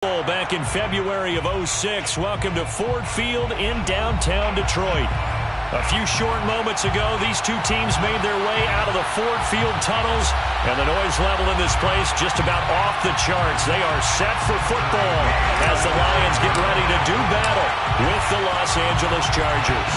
Back in February of '06. Welcome to Ford Field in downtown Detroit. A few short moments ago, these two teams made their way out of the Ford Field tunnels, and the noise level in this place just about off the charts. They are set for football as the Lions get ready to do battle with the Los Angeles Chargers.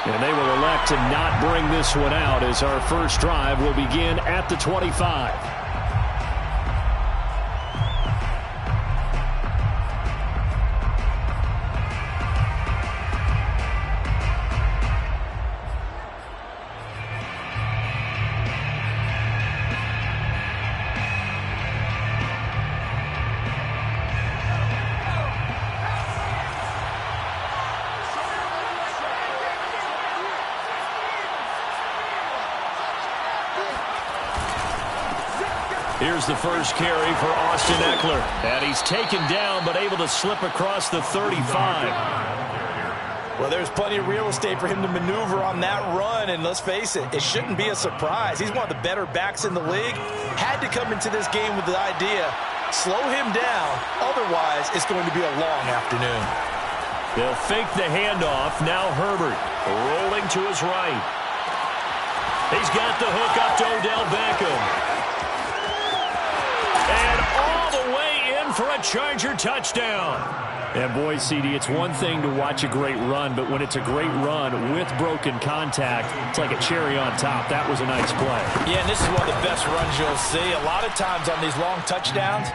And they will elect to not bring this one out as our first drive will begin at the 25. Here's the first carry for Austin Ekeler. And he's taken down but able to slip across the 35. Well, there's plenty of real estate for him to maneuver on that run. And let's face it, it shouldn't be a surprise. He's one of the better backs in the league. Had to come into this game with the idea, slow him down. Otherwise, it's going to be a long afternoon. They'll fake the handoff. Now Herbert rolling to his right. He's got the hook up to Odell Beckham. And all the way in for a Charger touchdown. And boy, CD, it's one thing to watch a great run, but when it's a great run with broken contact, it's like a cherry on top. That was a nice play. Yeah, and this is one of the best runs you'll see. A lot of times on these long touchdowns,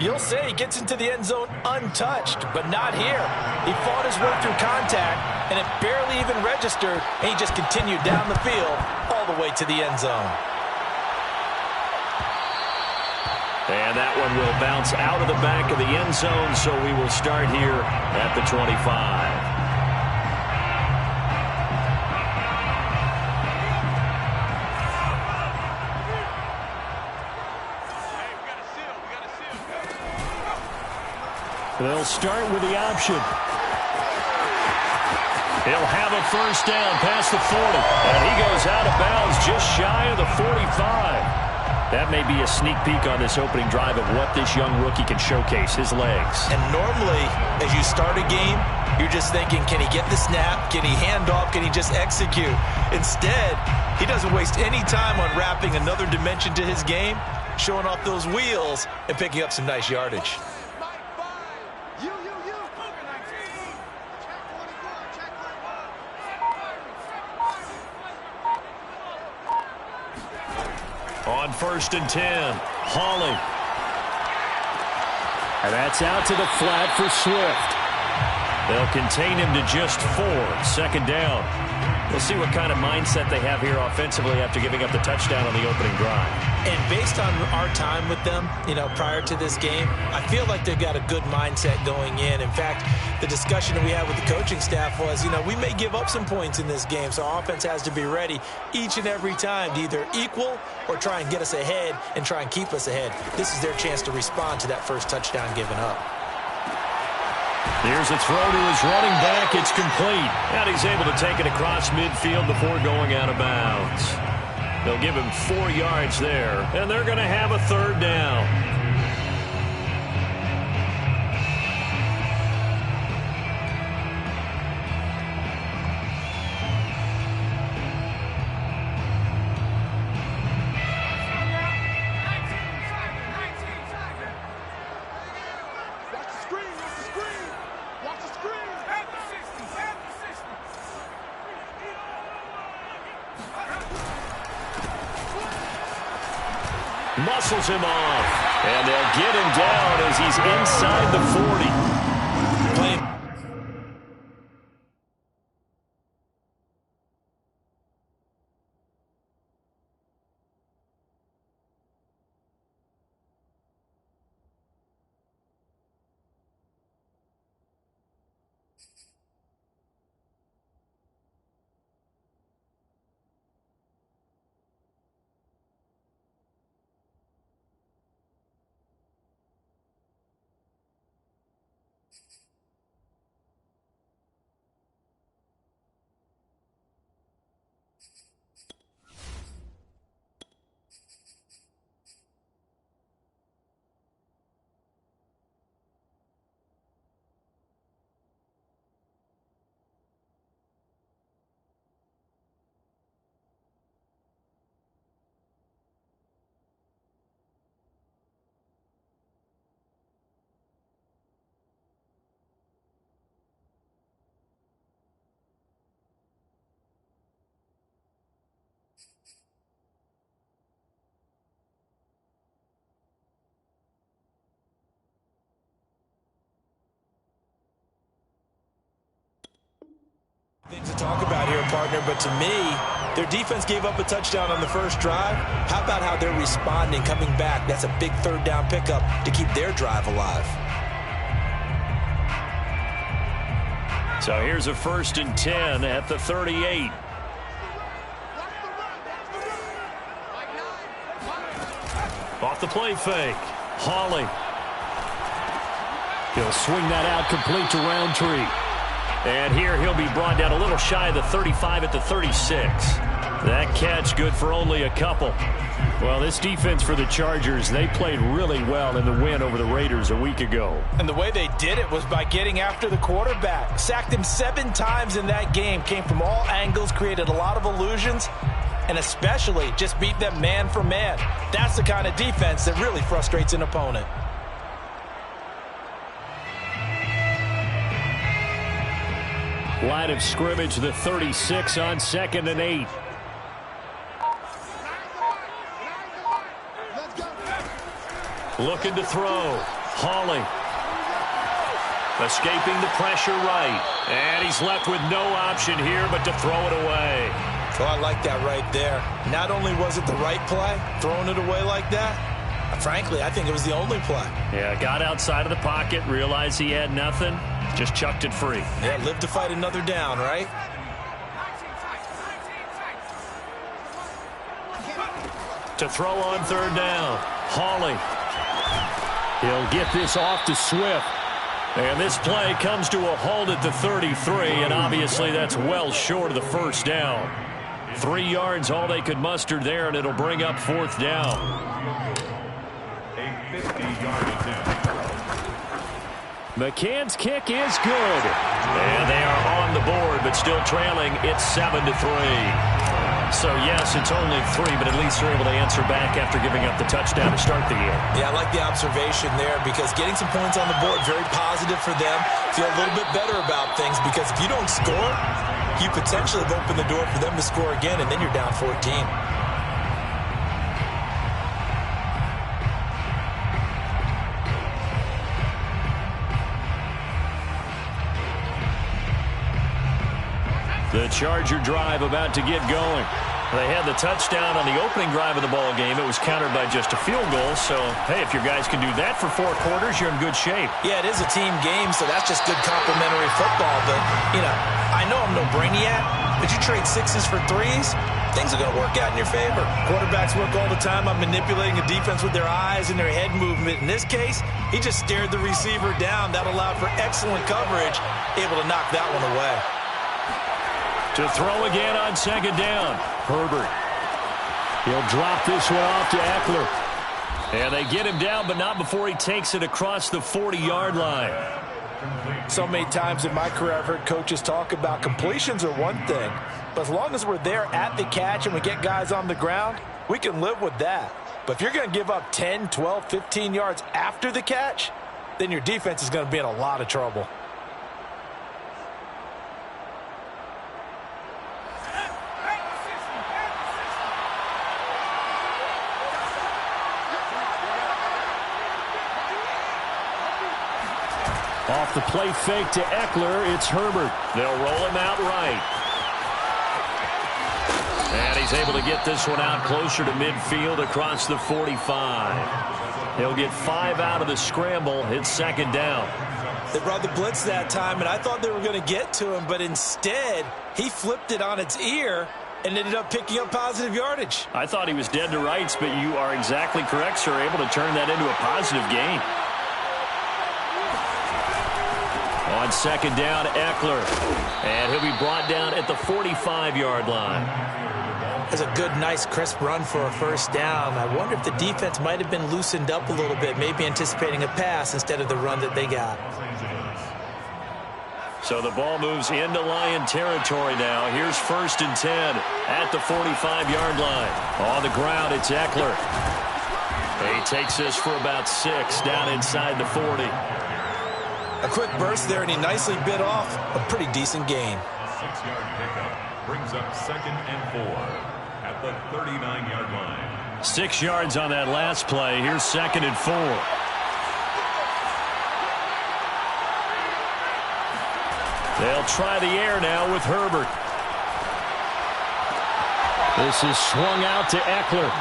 you'll say he gets into the end zone untouched, but not here. He fought his way through contact, and it barely even registered, and he just continued down the field all the way to the end zone. And that one will bounce out of the back of the end zone, so we will start here at the 25. They'll start with the option. He'll have a first down past the 40, and he goes out of bounds just shy of the 45. That may be a sneak peek on this opening drive of what this young rookie can showcase, his legs. And normally, as you start a game, you're just thinking, can he get the snap? Can he hand off? Can he just execute? Instead, he doesn't waste any time unwrapping another dimension to his game, showing off those wheels, and picking up some nice yardage. On 1st and 10, Hawley. And that's out to the flat for Swift. They'll contain him to just 4, 2nd down. We'll see what kind of mindset they have here offensively after giving up the touchdown on the opening drive. And based on our time with them, prior to this game, I feel like they've got a good mindset going in. In fact, the discussion that we had with the coaching staff was, we may give up some points in this game, so our offense has to be ready each and every time to either equal or try and get us ahead and try and keep us ahead. This is their chance to respond to that first touchdown given up. Here's a throw to his running back. It's complete. And he's able to take it across midfield before going out of bounds. They'll give him 4 yards there, and they're going to have a 3rd down. Muscles him off, and they'll get him down as he's inside the 40. partner, but to me, their defense gave up a touchdown on the first drive. How about how they're responding, coming back? That's a big third down pickup to keep their drive alive. So here's a 1st and 10 at the 38. Off the play fake. Hawley. He'll swing that out complete to Roundtree. And here he'll be brought down a little shy of the 35 at the 36. That catch good for only a couple. Well, this defense for the Chargers, they played really well in the win over the Raiders a week ago. And the way they did it was by getting after the quarterback. Sacked him 7 times in that game. Came from all angles, created a lot of illusions, and especially just beat them man for man. That's the kind of defense that really frustrates an opponent. Line of scrimmage, the 36 on 2nd and 8. Looking to throw. Hawley. Escaping the pressure right. And he's left with no option here but to throw it away. Oh, I like that right there. Not only was it the right play, throwing it away like that, frankly, I think it was the only play. Yeah, got outside of the pocket, realized he had nothing, just chucked it free. Yeah, live to fight another down, right? To throw on 3rd down. Hawley. He'll get this off to Swift. And this play comes to a halt at the 33, and obviously that's well short of the 1st down. 3 yards, all they could muster there, and it'll bring up 4th down. A 50-yard attempt. McCann's kick is good. And they are on the board, but still trailing. It's 7-3. So, yes, it's only 3, but at least they're able to answer back after giving up the touchdown to start the year. Yeah, I like the observation there because getting some points on the board, very positive for them. Feel a little bit better about things because if you don't score, you potentially have opened the door for them to score again, and then you're down 14. The Charger drive about to get going. They had the touchdown on the opening drive of the ball game. It was countered by just a field goal. So, hey, if your guys can do that for 4 quarters, you're in good shape. Yeah, it is a team game, so that's just good complementary football. But, you know, I know I'm no brainiac, but you trade 6s for 3s, things are going to work out in your favor. Quarterbacks work all the time on manipulating a defense with their eyes and their head movement. In this case, he just stared the receiver down. That allowed for excellent coverage, able to knock that one away. To throw again on 2nd down. Herbert. He'll drop this one off to Eckler. And they get him down, but not before he takes it across the 40-yard line. So many times in my career I've heard coaches talk about completions are one thing, but as long as we're there at the catch and we get guys on the ground, we can live with that. But if you're going to give up 10, 12, 15 yards after the catch, then your defense is going to be in a lot of trouble. Off the play fake to Eckler, it's Herbert. They'll roll him out right. And he's able to get this one out closer to midfield across the 45. He'll get 5 out of the scramble. It's 2nd down. They brought the blitz that time, and I thought they were going to get to him, but instead he flipped it on its ear and ended up picking up positive yardage. I thought he was dead to rights, but you are exactly correct, sir. Able to turn that into a positive gain. On 2nd down, Eckler. And he'll be brought down at the 45-yard line. That's a good, nice, crisp run for a 1st down. I wonder if the defense might have been loosened up a little bit, maybe anticipating a pass instead of the run that they got. So the ball moves into Lion territory now. Here's 1st and 10 at the 45-yard line. On the ground, it's Eckler. He takes this for about 6 down inside the 40. A quick burst there, and he nicely bit off a pretty decent gain. 6-yard pickup brings up 2nd and 4 at the 39-yard line. 6 yards on that last play. Here's 2nd and 4. They'll try the air now with Herbert. This is swung out to Eckler.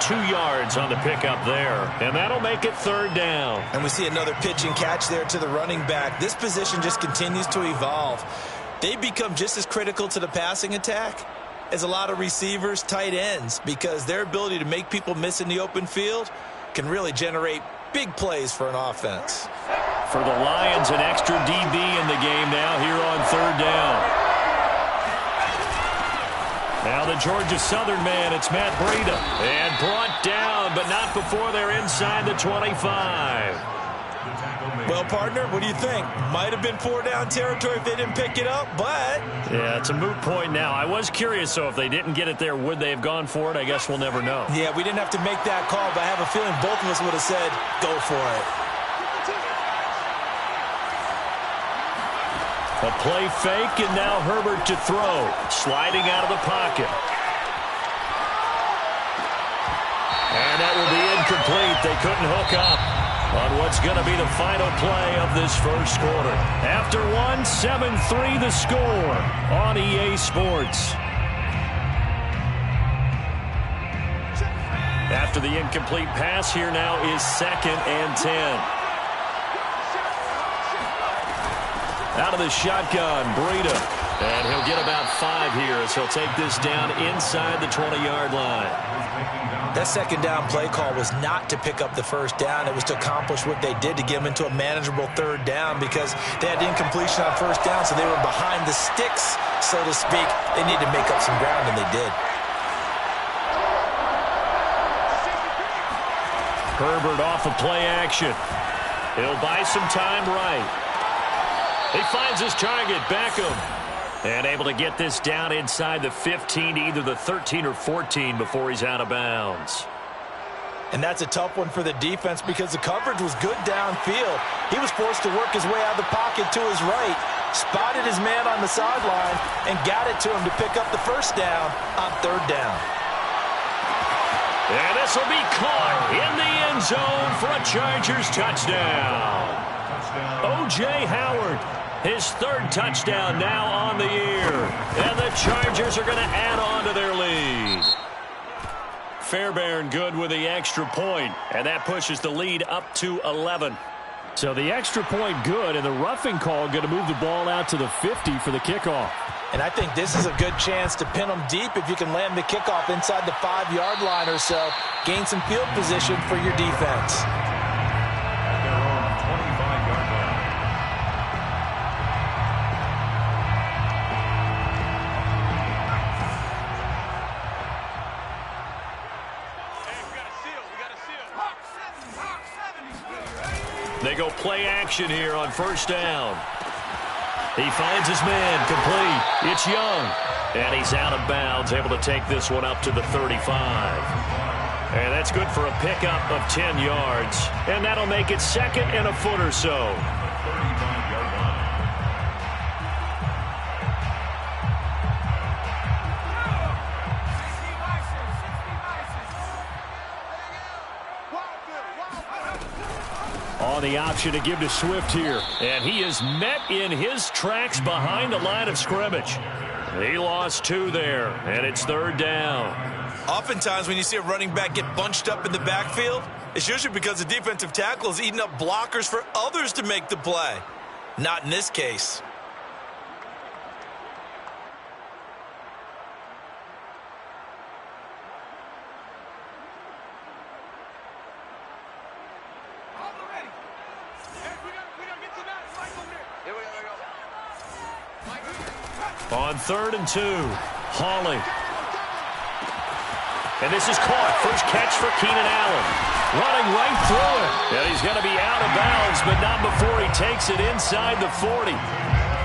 2 yards on the pickup there. And that'll make it 3rd down. And we see another pitch and catch there to the running back. This position just continues to evolve. They become just as critical to the passing attack as a lot of receivers, tight ends, because their ability to make people miss in the open field can really generate big plays for an offense. For the Lions, an extra DB in the game now here on 3rd down. Now the Georgia Southern man, it's Matt Breida. And brought down, but not before they're inside the 25. Well, partner, what do you think? Might have been 4-down territory if they didn't pick it up, but... Yeah, it's a moot point now. I was curious, so if they didn't get it there, would they have gone for it? I guess we'll never know. Yeah, we didn't have to make that call, but I have a feeling both of us would have said, go for it. A play fake, and now Herbert to throw. Sliding out of the pocket. And that will be incomplete. They couldn't hook up on what's going to be the final play of this first quarter. After one, 7-3 the score on EA Sports. After the incomplete pass, here now is 2nd and 10. Out of the shotgun, Breida. And he'll get about 5 here, so he'll take this down inside the 20-yard line. That 2nd down play call was not to pick up the 1st down. It was to accomplish what they did to get them into a manageable 3rd down because they had incompletion on 1st down, so they were behind the sticks, so to speak. They needed to make up some ground, and they did. Herbert off of play action. He'll buy some time right. He finds his target, Beckham. And able to get this down inside the 15, either the 13 or 14 before he's out of bounds. And that's a tough one for the defense because the coverage was good downfield. He was forced to work his way out of the pocket to his right, spotted his man on the sideline, and got it to him to pick up the 1st down on 3rd down. And this will be caught in the end zone for a Chargers touchdown. O.J. Howard. His 3rd touchdown now on the year. And the Chargers are going to add on to their lead. Fairbairn good with the extra point, and that pushes the lead up to 11. So the extra point good, and the roughing call going to move the ball out to the 50 for the kickoff. And I think this is a good chance to pin them deep if you can land the kickoff inside the 5-yard line or so. Gain some field position for your defense. They go play action here on 1st down. He finds his man, complete. It's Young. And he's out of bounds, able to take this one up to the 35. And that's good for a pickup of 10 yards. And that'll make it 2nd and a foot or so. On the option to give to Swift here. And he is met in his tracks behind the line of scrimmage. He lost 2 there, and it's 3rd down. Oftentimes when you see a running back get bunched up in the backfield, it's usually because the defensive tackle is eating up blockers for others to make the play. Not in this case. On 3rd and 2, Hawley. And this is caught. First catch for Keenan Allen. Running right through it. And he's going to be out of bounds, but not before he takes it inside the 40.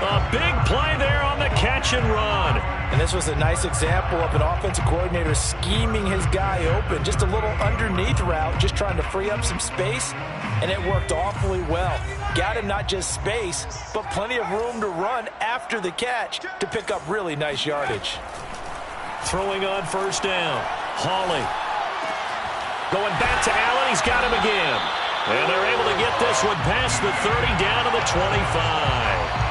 A big play there on the catch and run. And this was a nice example of an offensive coordinator scheming his guy open. Just a little underneath route, just trying to free up some space, and it worked awfully well. Got him not just space, but plenty of room to run after the catch to pick up really nice yardage. Throwing on 1st down, Hawley. Going back to Allen, he's got him again. And they're able to get this one past the 30 down to the 25.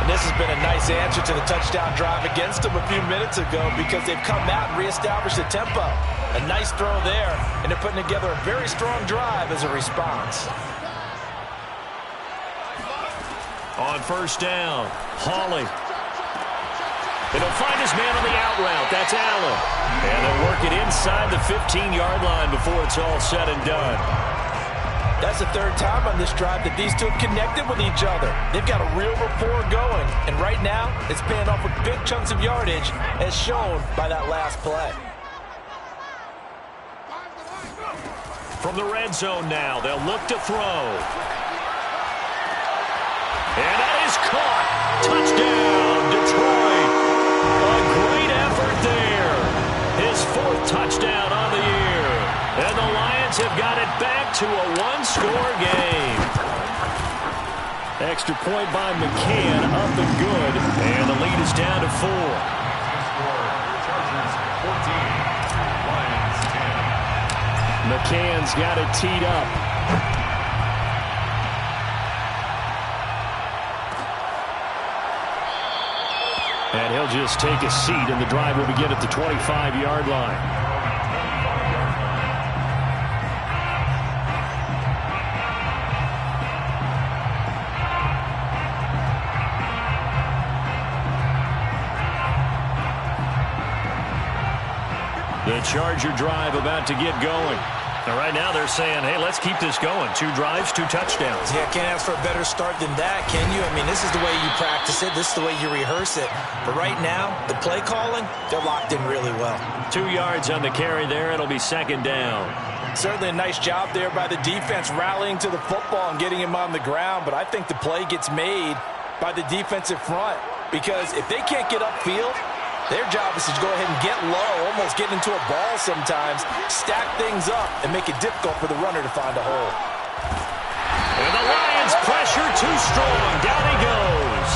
And this has been a nice answer to the touchdown drive against them a few minutes ago because they've come out and reestablished the tempo. A nice throw there, and they're putting together a very strong drive as a response. On first down, Hawley. And he'll find his man on the out route. That's Allen. And they'll work it inside the 15-yard line before it's all said and done. That's the third time on this drive that these two have connected with each other. They've got a real rapport going. And right now, it's paying off with big chunks of yardage, as shown by that last play. From the red zone now, they'll look to throw. And that is caught. Touchdown, Detroit. A great effort there. His fourth touchdown on the year. And the Lions have got it back to a one-score game. Extra point by McCann, up and good. And the lead is down to 4. Chargers 14, Lions 10. McCann's got it teed up. And he'll just take a seat, and the drive will begin at the 25-yard line. The Charger drive about to get going. And right now they're saying, hey, let's keep this going. 2 drives, 2 touchdowns. Yeah, can't ask for a better start than that, can you? I mean, this is the way you practice it. This is the way you rehearse it. But right now, the play calling, they're locked in really well. 2 yards on the carry there. It'll be second down. Certainly a nice job there by the defense rallying to the football and getting him on the ground. But I think the play gets made by the defensive front. Because if they can't get upfield, their job is to go ahead and get low, almost get into a ball sometimes, stack things up, and make it difficult for the runner to find a hole. And the Lions pressure too strong. Down he goes.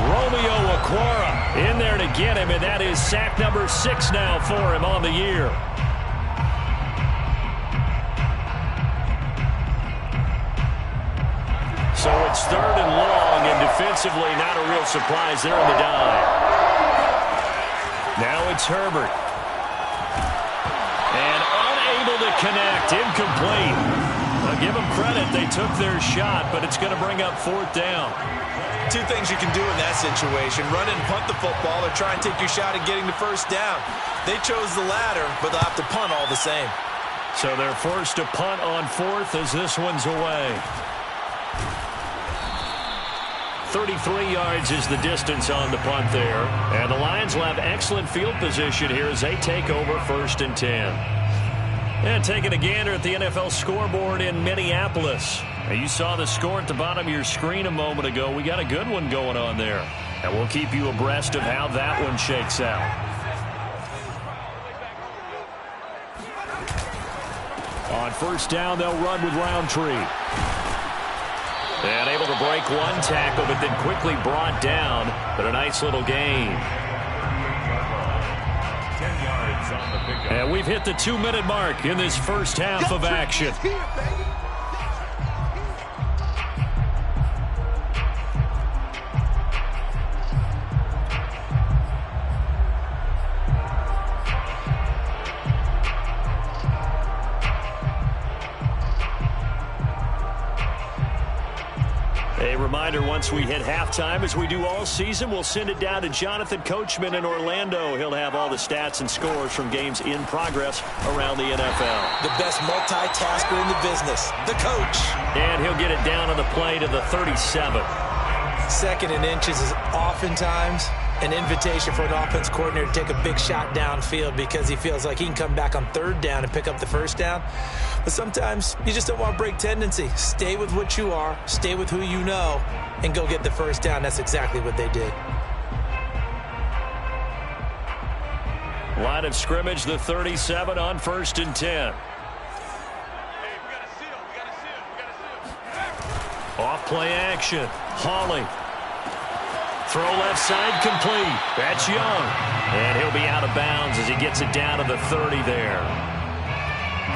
Romeo Okwara in there to get him, and that is sack number 6 now for him on the year. So it's 3rd and long, and defensively not a real surprise there in the dive. Now it's Herbert. And unable to connect. Incomplete. I'll give them credit. They took their shot, but it's going to bring up 4th down. 2 things you can do in that situation. Run and punt the football or try and take your shot at getting the first down. They chose the latter, but they'll have to punt all the same. So they're forced to punt on 4th as this one's away. 33 yards is the distance on the punt there. And the Lions will have excellent field position here as they take over 1st and 10. And taking a gander at the NFL scoreboard in Minneapolis. Now, you saw the score at the bottom of your screen a moment ago. We got a good one going on there. And we'll keep you abreast of how that one shakes out. On first down, they'll run with Roundtree. And able to break one tackle, but then quickly brought down. But a nice little gain. 10 yards on the pickup. And we've hit the 2-minute mark in this first half of action. A reminder, once we hit halftime, as we do all season, we'll send it down to Jonathan Coachman in Orlando. He'll have all the stats and scores from games in progress around the NFL. The best multitasker in the business, the coach. And he'll get it down on the play to the 37. 2nd and inches is oftentimes an invitation for an offense coordinator to take a big shot downfield because he feels like he can come back on 3rd down and pick up the first down. But sometimes you just don't want to break tendency. Stay with what you are, stay with who you know, and go get the first down. That's exactly what they did. Line of scrimmage, the 37 on 1st and 10. Off play action. Hawley. Throw left side complete. That's Young. And he'll be out of bounds as he gets it down to the 30 there.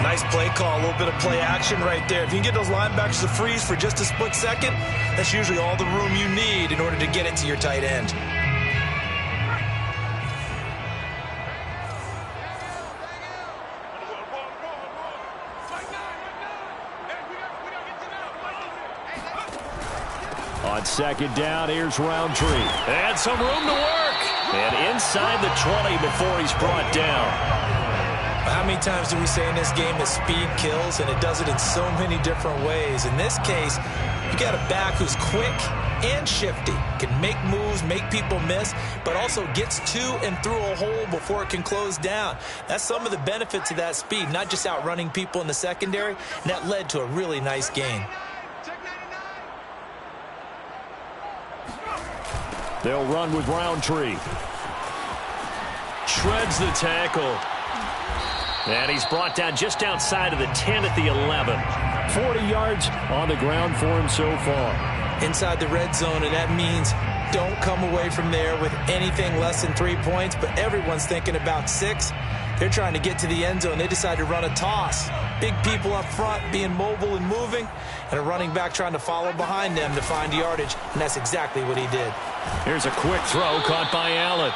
Nice play call, a little bit of play action right there. If you can get those linebackers to freeze for just a split second, that's usually all the room you need in order to get it to your tight end. On second down, here's Roundtree. And some room to work. And inside the 20 before he's brought down. How many times do we say in this game that speed kills, and it does it in so many different ways? In this case, you got a back who's quick and shifty, can make moves, make people miss, but also gets to and through a hole before it can close down. That's some of the benefits of that speed, not just outrunning people in the secondary, and that led to a really nice gain. They'll run with Roundtree. Shreds the tackle. And he's brought down just outside of the 10 at the 11. 40 yards on the ground for him so far. Inside the red zone, and that means don't come away from there with anything less than 3 points, but everyone's thinking about 6. They're trying to get to the end zone. They decide to run a toss. Big people up front being mobile and moving, and a running back trying to follow behind them to find yardage, and that's exactly what he did. Here's a quick throw caught by Allen.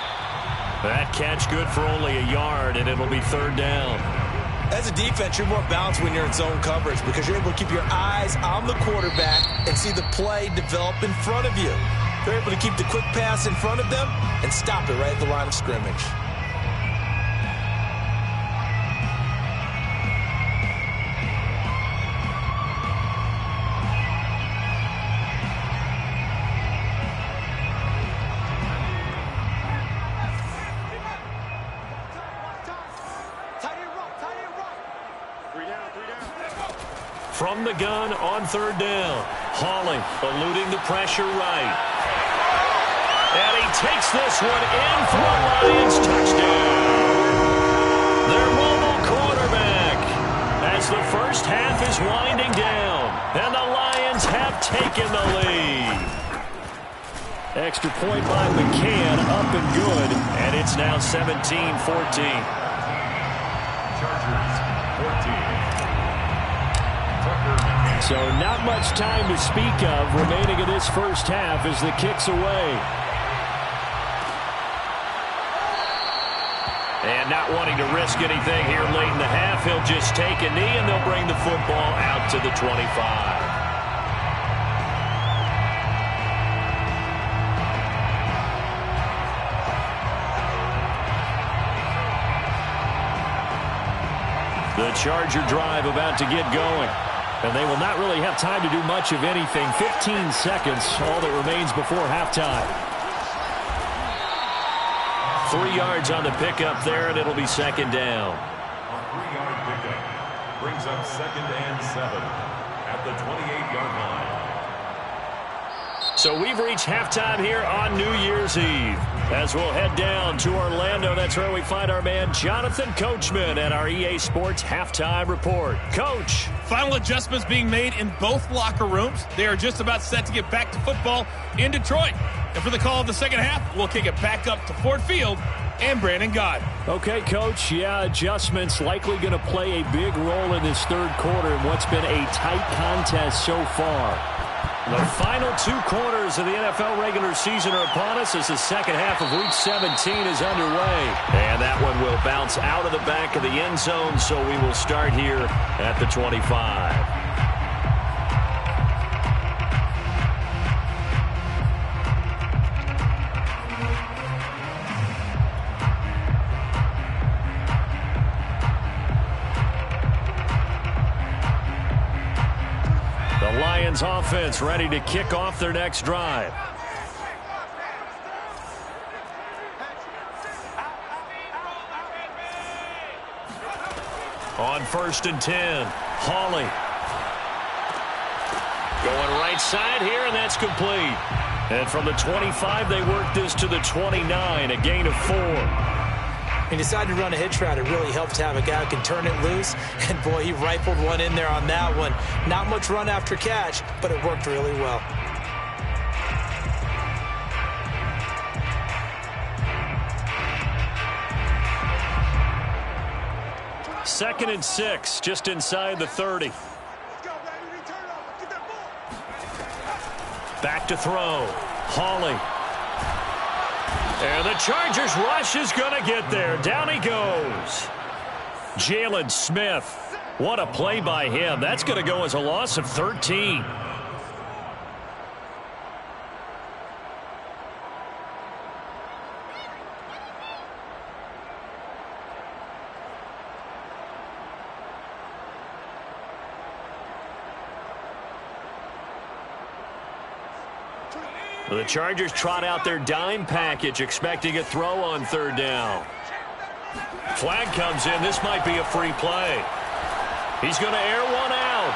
That catch good for only a yard, and it'll be third down. As a defense, you're more balanced when you're in zone coverage because you're able to keep your eyes on the quarterback and see the play develop in front of you. You're able to keep the quick pass in front of them and stop it right at the line of scrimmage. From the gun on third down. Hawley eluding the pressure right. And he takes this one in for a Lions touchdown. Their mobile quarterback as the first half is winding down. And the Lions have taken the lead. Extra point by McCann, up and good. And it's now 17-14. Chargers 14. So not much time to speak of remaining in this first half as the kick's away. And not wanting to risk anything here late in the half, he'll just take a knee and they'll bring the football out to the 25. The Charger drive about to get going. And they will not really have time to do much of anything. 15 seconds, all that remains before halftime. 3 yards on the pickup there, and it'll be second down. A 3-yard pickup brings up 2nd and 7 at the 28-yard line. So we've reached halftime here on New Year's Eve. As we'll head down to Orlando, that's where we find our man Jonathan Coachman at our EA Sports Halftime Report. Coach. Final adjustments being made in both locker rooms. They are just about set to get back to football in Detroit. And for the call of the second half, we'll kick it back up to Ford Field and Brandon Gaudin. Okay, Coach. Yeah, adjustments likely going to play a big role in this third quarter in what's been a tight contest so far. The final 2 quarters of the NFL regular season are upon us as the second half of Week 17 is underway. And that one will bounce out of the back of the end zone, so we will start here at the 25. Lions offense ready to kick off their next drive. On 1st and 10, Hawley. Going right side here, and that's complete. And from the 25, they work this to the 29, a gain of 4. He decided to run a hitch route. It really helped to have a guy who can turn it loose. And, boy, he rifled one in there on that one. Not much run after catch, but it worked really well. 2nd and 6, just inside the 30. Back to throw. Hawley. And the Chargers rush is going to get there. Down he goes. Jalen Smith. What a play by him. That's going to go as a loss of 13. The Chargers trot out their dime package, expecting a throw on 3rd down. Flag comes in. This might be a free play. He's going to air one out.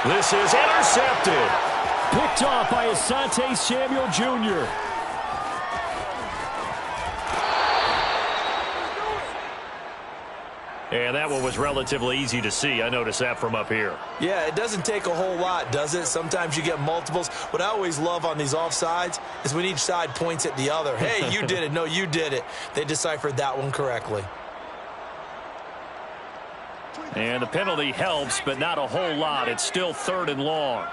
This is intercepted. Picked off by Asante Samuel Jr. And that one was relatively easy to see. I noticed that from up here. Yeah, it doesn't take a whole lot, does it? Sometimes you get multiples. What I always love on these offsides is when each side points at the other. Hey, you did it. No, you did it. They deciphered that one correctly. And the penalty helps, but not a whole lot. It's still 3rd and long.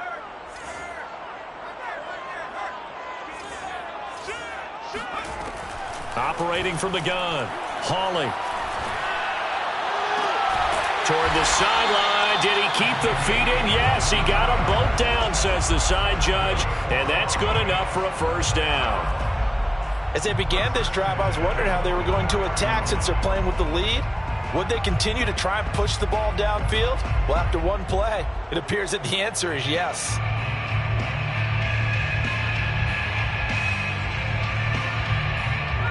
Operating from the gun. Hawley. Toward the sideline. Did he keep the feet in? Yes, he got them both down, says the side judge. And that's good enough for a 1st down. As they began this drive, I was wondering how they were going to attack since they're playing with the lead. Would they continue to try and push the ball downfield? Well, after one play, it appears that the answer is yes.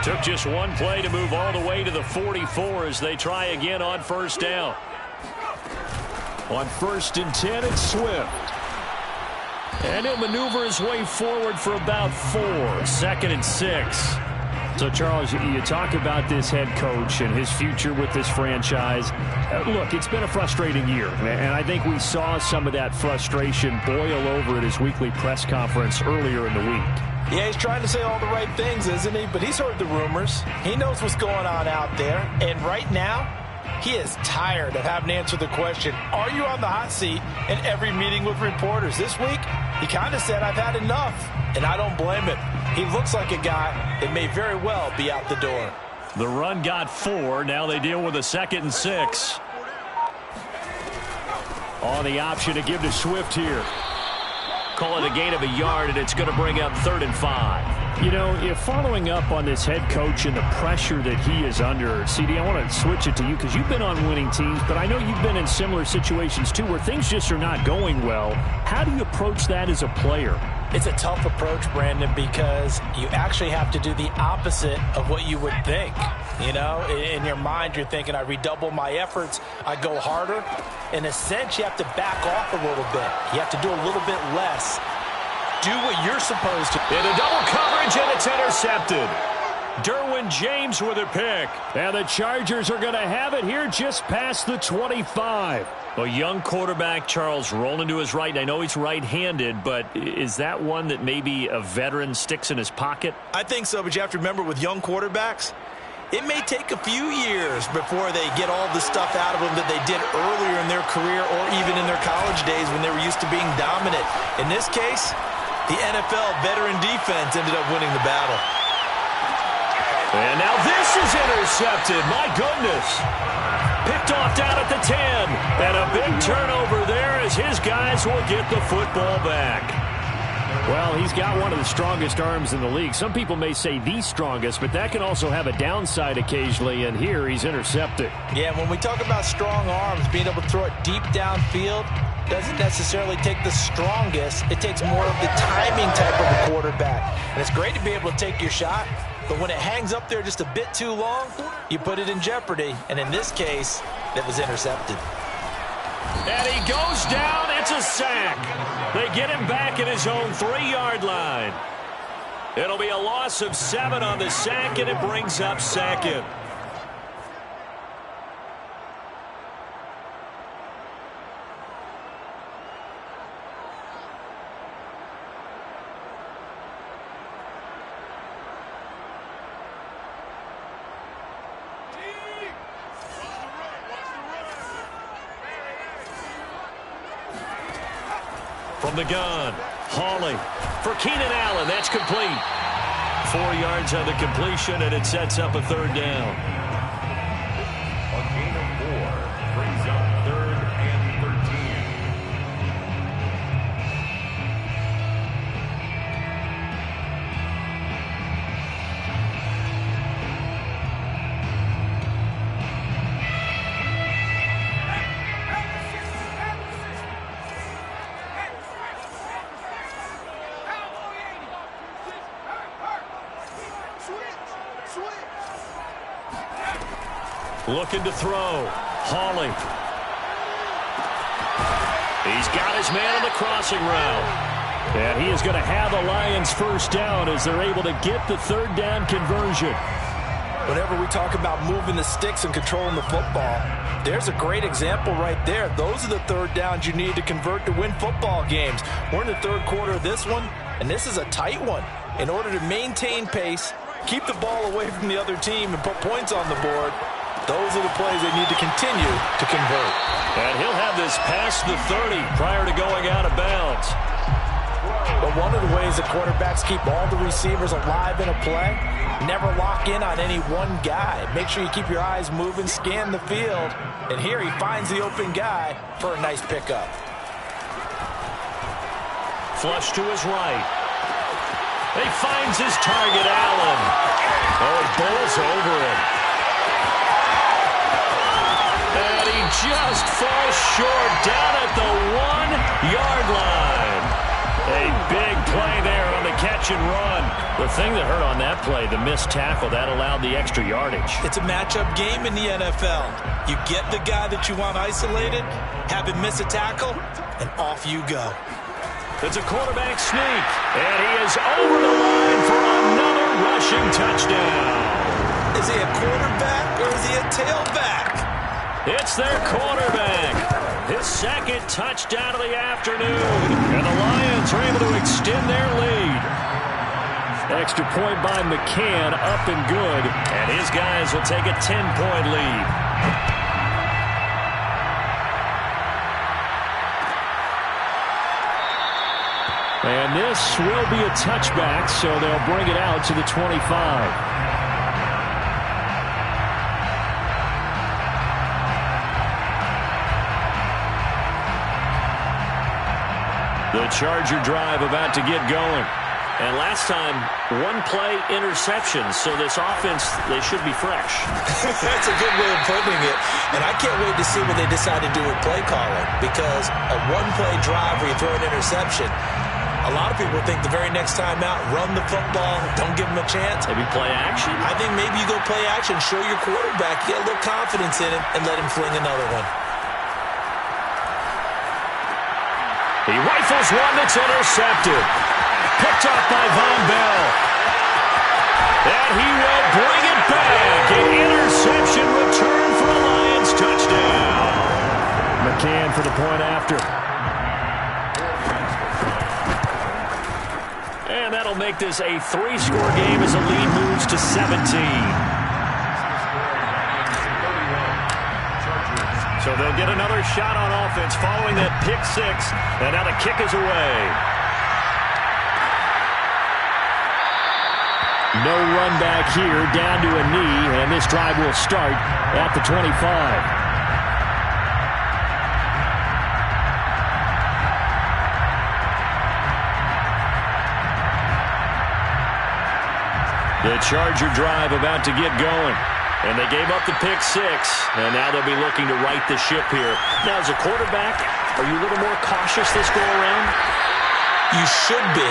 Took just one play to move all the way to the 44 as they try again on 1st down. On 1st and 10, it's Swift. And he'll maneuver his way forward for about 4. 2nd and 6. So, Charles, you talk about this head coach and his future with this franchise. Look, it's been a frustrating year, and I think we saw some of that frustration boil over at his weekly press conference earlier in the week. Yeah, he's trying to say all the right things, isn't he? But he's heard the rumors. He knows what's going on out there. And right now, he is tired of having to answer the question, are you on the hot seat in every meeting with reporters? This week, he kind of said, I've had enough. And I don't blame him. He looks like a guy that may very well be out the door. The run got 4. Now they deal with a 2nd and 6. On the option to give to Swift here. Call it a gain of a yard, and it's going to bring up 3rd and 5. You know, if following up on this head coach and the pressure that he is under, CD, I want to switch it to you because you've been on winning teams, but I know you've been in similar situations too where things just are not going well. How do you approach that as a player? It's a tough approach, Brandon, because you actually have to do the opposite of what you would think. You know, in your mind, you're thinking, I redouble my efforts, I go harder. In a sense, you have to back off a little bit. You have to do a little bit less. Do what you're supposed to. In a double coverage, and it's intercepted. Derwin James with a pick. And the Chargers are going to have it here just past the 25. A young quarterback, Charles, rolling to his right. I know he's right-handed, but is that one that maybe a veteran sticks in his pocket? I think so, but you have to remember with young quarterbacks, it may take a few years before they get all the stuff out of them that they did earlier in their career or even in their college days when they were used to being dominant. In this case, the NFL veteran defense ended up winning the battle. And now this is intercepted. My goodness. Picked off down at the 10. And a big turnover there as his guys will get the football back. Well, he's got one of the strongest arms in the league. Some people may say the strongest, but that can also have a downside occasionally, and here he's intercepted. Yeah, when we talk about strong arms, being able to throw it deep downfield doesn't necessarily take the strongest. It takes more of the timing type of a quarterback. And it's great to be able to take your shot, but when it hangs up there just a bit too long, you put it in jeopardy. And in this case, it was intercepted. And he goes down. It's a sack. They get him back at his own 3-yard line. It'll be a loss of 7 on the sack, and it brings up 2nd. From the gun, Hawley for Keenan Allen. That's complete. 4 yards on the completion, and it sets up a third down. A gain of 4 brings up 3rd and 13. Looking to throw. Hawley. He's got his man on the crossing route. And he is going to have the Lions first down as they're able to get the third down conversion. Whenever we talk about moving the sticks and controlling the football, there's a great example right there. Those are the third downs you need to convert to win football games. We're in the third quarter of this one, and this is a tight one. In order to maintain pace, keep the ball away from the other team, and put points on the board, those are the plays they need to continue to convert. And he'll have this past the 30 prior to going out of bounds. But one of the ways that quarterbacks keep all the receivers alive in a play, never lock in on any one guy. Make sure you keep your eyes moving, scan the field. And here he finds the open guy for a nice pickup. Flush to his right. He finds his target, Allen. Oh, he bowls over it. And he just falls short down at the 1-yard line. A big play there on the catch and run. The thing that hurt on that play, the missed tackle, that allowed the extra yardage. It's a matchup game in the NFL. You get the guy that you want isolated, have him miss a tackle, and off you go. It's a quarterback sneak, and he is over the line for another rushing touchdown. Is he a quarterback or is he a tailback? It's their quarterback. His second touchdown of the afternoon. And the Lions are able to extend their lead. Extra point by McCann, up and good. And his guys will take a 10-point lead. And this will be a touchback, so they'll bring it out to the 25. The Charger drive about to get going. And last time, one play interception. So this offense, they should be fresh. That's a good way of putting it. And I can't wait to see what they decide to do with play calling. Because a one-play drive where you throw an interception, a lot of people think the very next time out, run the football, don't give them a chance. Maybe play action? I think maybe you go play action, show your quarterback, get a little confidence in him, and let him fling another one. He rifles one that's intercepted. Picked off by Von Bell. And he will bring it back. An interception return for a Lions touchdown. McCann for the point after. And that'll make this a 3-score game as the lead moves to 17. So they'll get another shot on offense following that pick six. And now the kick is away. No run back here, down to a knee, and this drive will start at the 25. The Charger drive about to get going. And they gave up the pick six, and now they'll be looking to right the ship here. Now, as a quarterback, are you a little more cautious this go-around? You should be,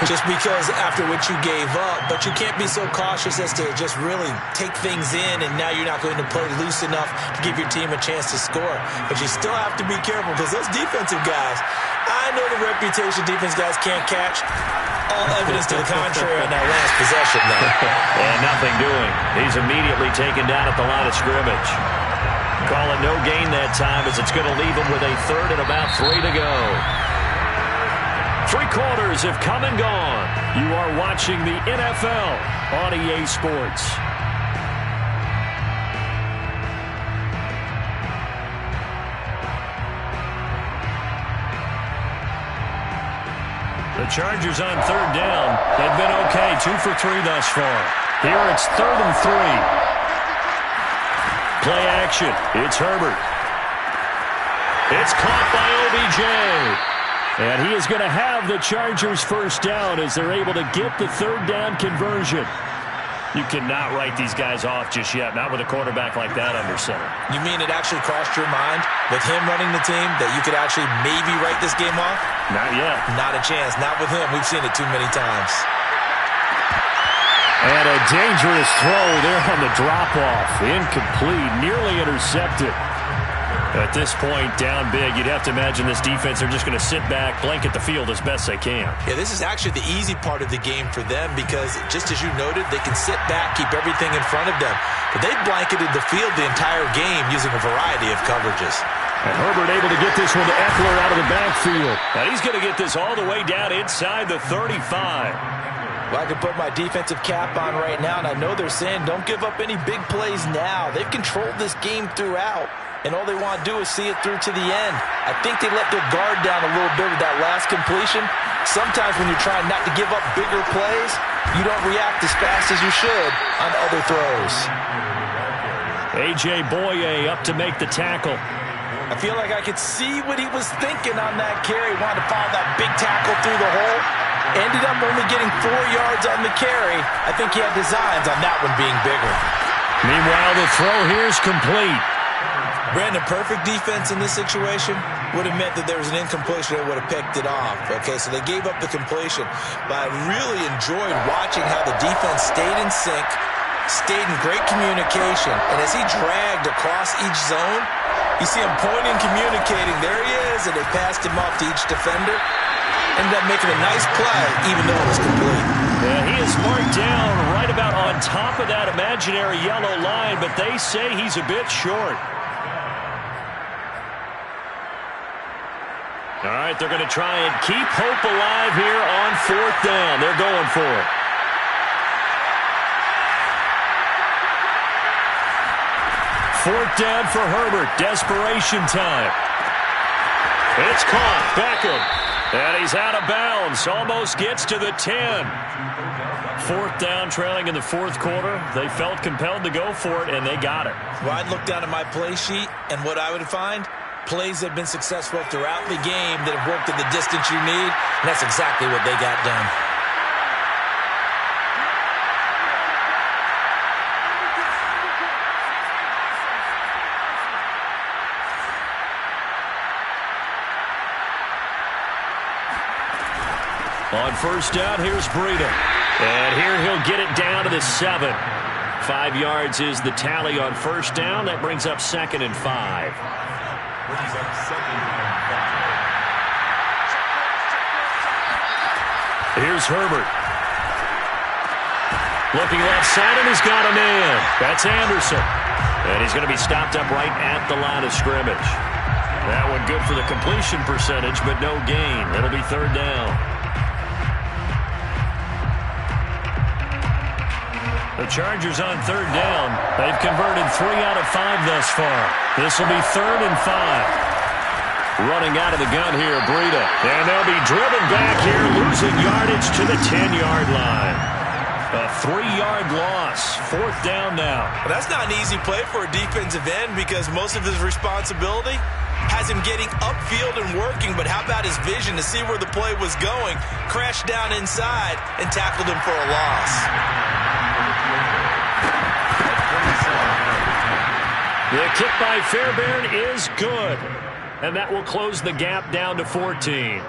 just because after what you gave up. But you can't be so cautious as to just really take things in, and now you're not going to play loose enough to give your team a chance to score. But you still have to be careful, because those defensive guys, I know the reputation defense guys can't catch. All evidence to the contrary on that last possession, though. And nothing doing. He's immediately taken down at the line of scrimmage. Call it no gain that time, as it's going to leave him with a third and about 3 to go. 3 quarters have come and gone. You are watching the NFL on EA Sports. The Chargers on third down. They've been okay, 2 for 3 thus far. Here it's 3rd and 3. Play action. It's Herbert. It's caught by OBJ. And he is going to have the Chargers first down as they're able to get the third down conversion. You cannot write these guys off just yet, not with a quarterback like that under center. You mean it actually crossed your mind with him running the team that you could actually maybe write this game off? Not yet. Not a chance. Not with him. We've seen it too many times. And a dangerous throw there on the drop-off. Incomplete, nearly intercepted. At this point, down big, you'd have to imagine this defense are just going to sit back, blanket the field as best they can. Yeah, this is actually the easy part of the game for them because, just as you noted, they can sit back, keep everything in front of them. But they've blanketed the field the entire game using a variety of coverages. And Herbert able to get this one to Eckler out of the backfield. And he's going to get this all the way down inside the 35. Well, I can put my defensive cap on right now, and I know they're saying don't give up any big plays now. They've controlled this game throughout, and all they want to do is see it through to the end. I think they let their guard down a little bit with that last completion. Sometimes when you're trying not to give up bigger plays, you don't react as fast as you should on other throws. A.J. Boye up to make the tackle. I feel like I could see what he was thinking on that carry. Wanted to follow that big tackle through the hole. Ended up only getting 4 yards on the carry. I think he had designs on that one being bigger. Meanwhile, the throw here is complete. Brandon, perfect defense in this situation would have meant that there was an incompletion that would have picked it off. Okay, so they gave up the completion. But I really enjoyed watching how the defense stayed in sync, stayed in great communication. And as he dragged across each zone, you see him pointing, communicating. There he is, and they passed him off to each defender. Ended up making a nice play, even though it was complete. Yeah, he is marked down right about on top of that imaginary yellow line, but they say he's a bit short. All right, they're going to try and keep hope alive here on 4th down. They're going for it. Fourth down for Herbert. Desperation time. It's caught. Beckham. And he's out of bounds. Almost gets to the 10. 4th down, trailing in the 4th quarter. They felt compelled to go for it, and they got it. Well, I'd look down at my play sheet, and what I would find, plays that have been successful throughout the game that have worked at the distance you need, and that's exactly what they got done. On 1st down, here's Breida. And here he'll get it down to the 7. 5 yards is the tally on 1st down. That brings up 2nd and 5. Brings up 2nd and 5. Here's Herbert. Looking left side, and he's got a man. That's Anderson. And he's going to be stopped up right at the line of scrimmage. That one good for the completion percentage, but no gain. It'll be 3rd down. The Chargers on 3rd down. They've converted 3 out of 5 thus far. This will be 3rd and 5. Running out of the gun here, Breida. And they'll be driven back here, losing yardage to the 10-yard line. A 3-yard loss. 4th down now. Well, that's not an easy play for a defensive end because most of his responsibility has him getting upfield and working, but how about his vision to see where the play was going, crashed down inside, and tackled him for a loss. The kick by Fairbairn is good, and that will close the gap down to 14.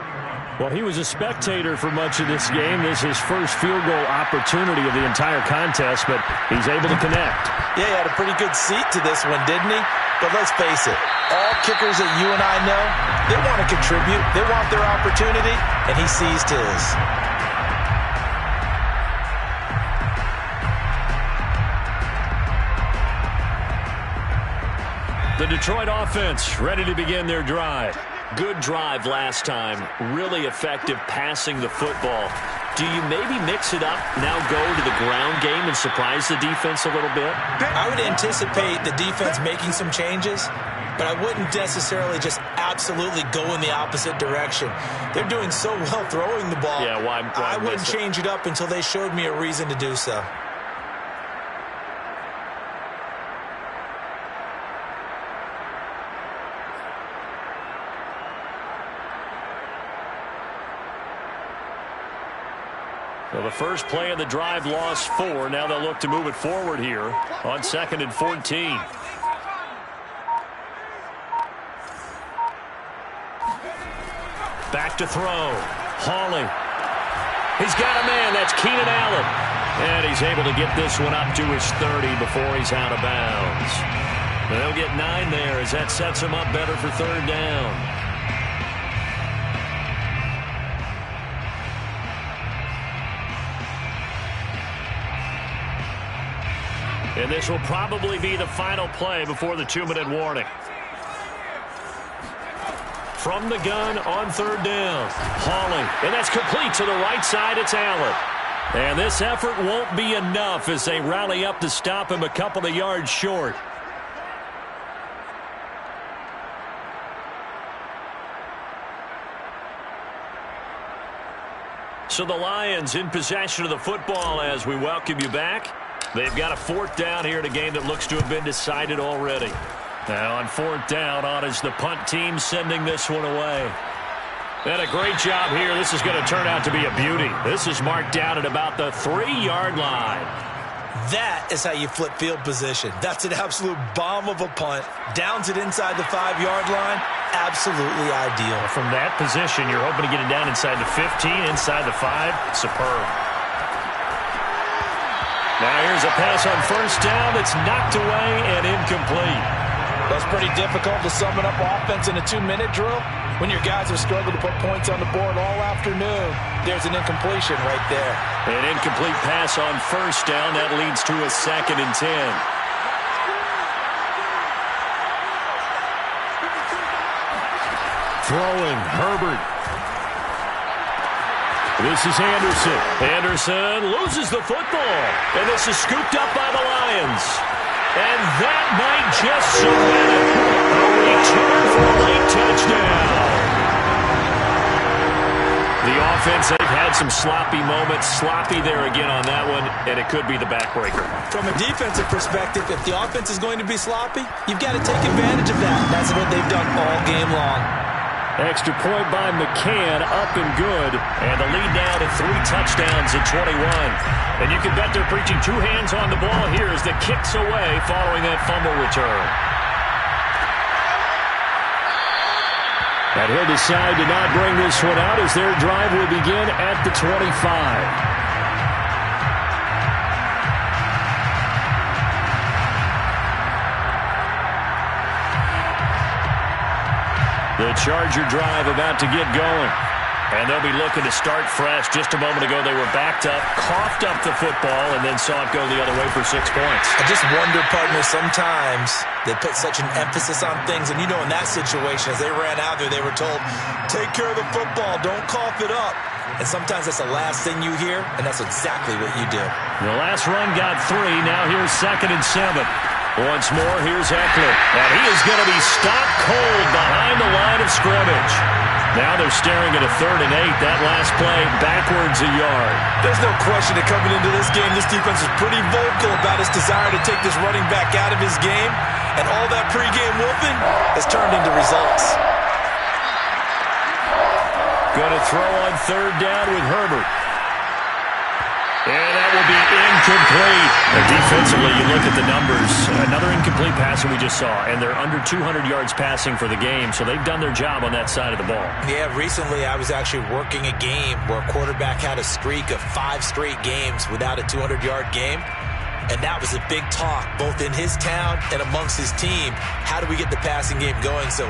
Well, he was a spectator for much of this game. This is his first field goal opportunity of the entire contest, but he's able to connect. Yeah, he had a pretty good seat to this one, didn't he? But let's face it, all kickers that you and I know, they want to contribute. They want their opportunity, and he seized his. The Detroit offense ready to begin their drive. Good drive last time. Really effective passing the football. Do you maybe mix it up, now go to the ground game and surprise the defense a little bit? I would anticipate the defense making some changes. but I wouldn't necessarily just absolutely go in the opposite direction. They're doing so well throwing the ball. Yeah, why I wouldn't change it up until they showed me a reason to do so. So the first play of the drive lost 4. Now they'll look to move it forward here on 2nd and 14. Back to throw. Hawley. He's got a man. That's Keenan Allen. And he's able to get this one up to his 30 before he's out of bounds. They'll get 9 there as that sets him up better for 3rd down. And this will probably be the final play before the 2-minute warning. From the gun on 3rd down. Hawley. And that's complete to the right side. It's Allen. And this effort won't be enough as they rally up to stop him a couple of yards short. So the Lions in possession of the football as we welcome you back. They've got a 4th down here in a game that looks to have been decided already. Now on 4th down, on is the punt team sending this one away. And a great job here. This is going to turn out to be a beauty. This is marked down at about the 3-yard line. That is how you flip field position. That's an absolute bomb of a punt. Downs it inside the 5-yard line. Absolutely ideal. From that position, you're hoping to get it down inside the 15, inside the 5. Superb. Now here's a pass on 1st down that's knocked away and incomplete. That's pretty difficult to sum it up offense in a 2-minute drill. When your guys have struggled to put points on the board all afternoon, there's an incompletion right there. An incomplete pass on 1st down. That leads to a 2nd and 10. Throwing, Herbert. This is Anderson. Anderson loses the football. And this is scooped up by the Lions. And that might just cement it. A return for a late touchdown. The offense, they've had some sloppy moments. Sloppy there again on that one, and it could be the backbreaker. From a defensive perspective, if the offense is going to be sloppy, you've got to take advantage of that. That's what they've done all game long. Extra point by McCann, up and good. And the lead now to 3 touchdowns at 21. And you can bet they're preaching 2 hands on the ball here as the kick's away following that fumble return. And he'll decide to not bring this one out as their drive will begin at the 25. The Charger drive about to get going. And they'll be looking to start fresh. Just a moment ago, they were backed up, coughed up the football, and then saw it go the other way for 6 points. I just wonder, partner, sometimes they put such an emphasis on things. And, you know, in that situation, as they ran out there, they were told, take care of the football, don't cough it up. And sometimes that's the last thing you hear, and that's exactly what you do. The last run got 3. Now here's 2nd and 7. Once more, here's Eckler. And he is going to be stopped cold behind the line of scrimmage. Now they're staring at a 3rd and 8. That last play backwards a yard. There's no question that coming into this game, this defense is pretty vocal about its desire to take this running back out of his game. And all that pregame wolfing has turned into results. Going to throw on 3rd down with Herbert. And that will be incomplete. And defensively, you look at the numbers. Another incomplete pass that we just saw. And they're under 200 yards passing for the game. So they've done their job on that side of the ball. Yeah, recently I was actually working a game where a quarterback had a streak of 5 straight games without a 200-yard game. And that was a big talk, both in his town and amongst his team. How do we get the passing game going? So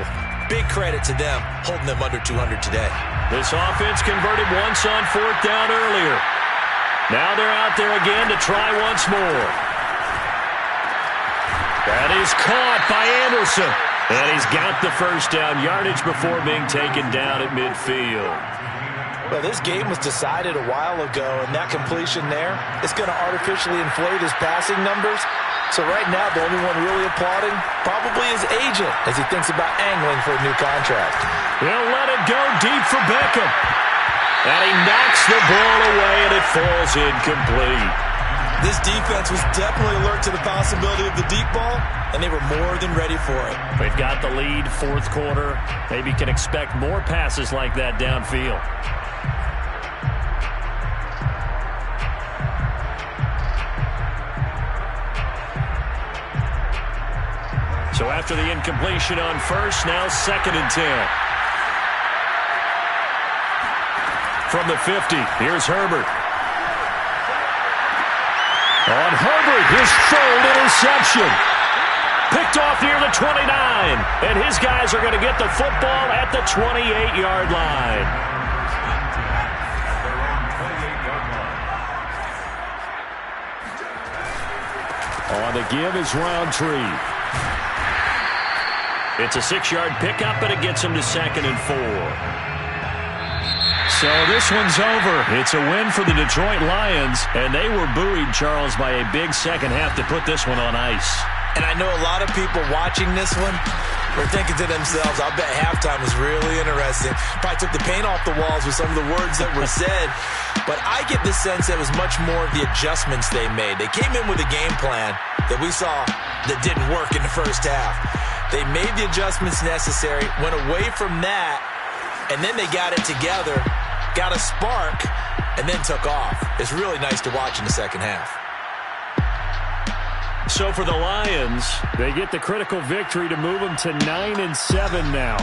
big credit to them, holding them under 200 today. This offense converted once on 4th down earlier. Now they're out there again to try once more. That is caught by Anderson. And he's got the 1st down yardage before being taken down at midfield. Well, this game was decided a while ago, and that completion there is going to artificially inflate his passing numbers. So right now, the only one really applauding probably his agent as he thinks about angling for a new contract. He'll let it go deep for Beckham. And he knocks the ball away, and it falls incomplete. This defense was definitely alert to the possibility of the deep ball, and they were more than ready for it. They've got the lead, fourth quarter. Maybe can expect more passes like that downfield. So after the incompletion on first, now 2nd and 10. From the 50, here's Herbert. On Herbert, his third interception. Picked off near the 29. And his guys are going to get the football at the 28-yard line. On the give is Roundtree. It's a 6-yard pickup, and it gets him to 2nd and 4. So this one's over. It's a win for the Detroit Lions, and they were buoyed, Charles, by a big second half to put this one on ice. And I know a lot of people watching this one were thinking to themselves, I bet halftime was really interesting. Probably took the paint off the walls with some of the words that were said. But I get the sense that it was much more of the adjustments they made. They came in with a game plan that we saw that didn't work in the first half. They made the adjustments necessary, went away from that, and then they got it together, got a spark, and then took off. It's really nice to watch in the second half. So for the Lions, they get the critical victory to move them to 9-7 now.